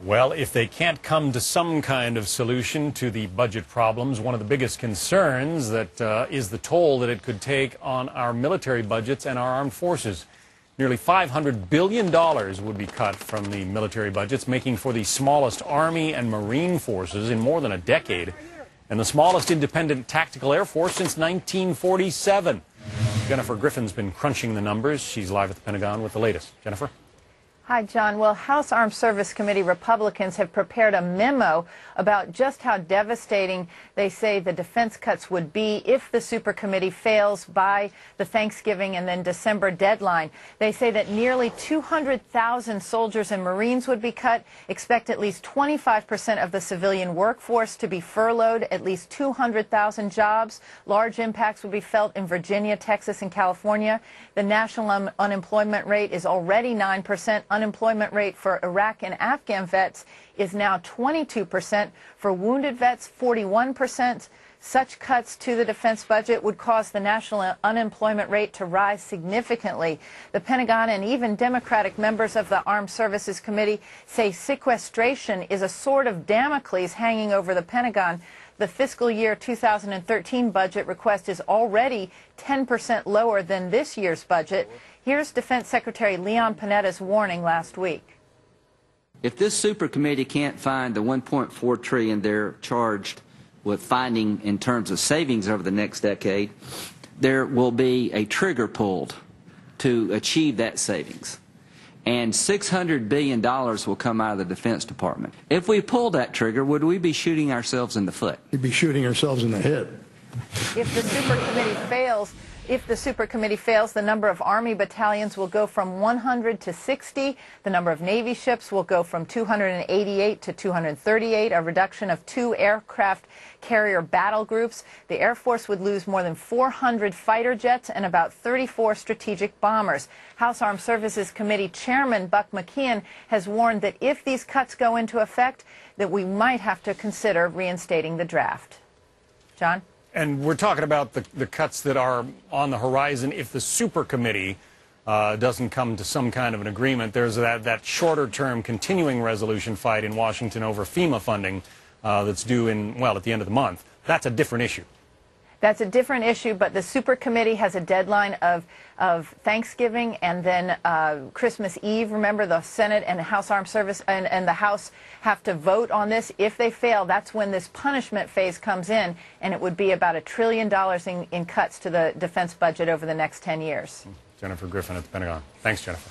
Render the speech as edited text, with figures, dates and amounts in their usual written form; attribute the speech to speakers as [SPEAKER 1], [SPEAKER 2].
[SPEAKER 1] Well, if they can't come to some kind of solution to the budget problems, one of the biggest concerns that is the toll that it could take on our military budgets and our armed forces. Nearly $500 billion would be cut from the military budgets, making for the smallest Army and Marine forces in more than a decade, and the smallest independent tactical air force since 1947. Jennifer Griffin's been crunching the numbers. She's live at the Pentagon with the latest. Jennifer?
[SPEAKER 2] Hi, John. Well, House Armed Service Committee Republicans have prepared a memo about just how devastating they say the defense cuts would be if the super committee fails by the Thanksgiving and then December deadline. They say that nearly 200,000 soldiers and Marines would be cut, expect at least 25% of the civilian workforce to be furloughed, at least 200,000 jobs. Large impacts would be felt in Virginia, Texas, and California. The national unemployment rate is already 9%. Unemployment rate for Iraq and Afghan vets is now 22%. For wounded vets, 41%. Such cuts to the defense budget would cause the national unemployment rate to rise significantly. The Pentagon and even Democratic members of the Armed Services Committee say sequestration is a sword of Damocles hanging over the Pentagon. The fiscal year 2013 budget request is already 10% lower than this year's budget. Here's Defense Secretary Leon Panetta's warning last week.
[SPEAKER 3] If this super committee can't find the $1.4 trillion they're charged with finding in terms of savings over the next decade, there will be a trigger pulled to achieve that savings. And $600 billion will come out of the Defense Department. If we pull that trigger, would we be shooting ourselves in the foot?
[SPEAKER 4] We'd be shooting ourselves in the head.
[SPEAKER 2] If the super committee fails, the number of Army battalions will go from 100 to 60. The number of Navy ships will go from 288 to 238, a reduction of 2 aircraft carrier battle groups. The Air Force would lose more than 400 fighter jets and about 34 strategic bombers. House Armed Services Committee Chairman Buck McKeon has warned that if these cuts go into effect, that we might have to consider reinstating the draft. John?
[SPEAKER 1] And we're talking about the cuts that are on the horizon if the super committee doesn't come to some kind of an agreement. There's that shorter-term continuing resolution fight in Washington over FEMA funding that's due at the end of the month. That's a different issue.
[SPEAKER 2] That's a different issue, but the super committee has a deadline of Thanksgiving and then Christmas Eve. Remember, the Senate and House Armed Service and the House have to vote on this. If they fail, that's when this punishment phase comes in, and it would be about $1 trillion in cuts to the defense budget over the next 10 years.
[SPEAKER 1] Jennifer Griffin at the Pentagon. Thanks, Jennifer.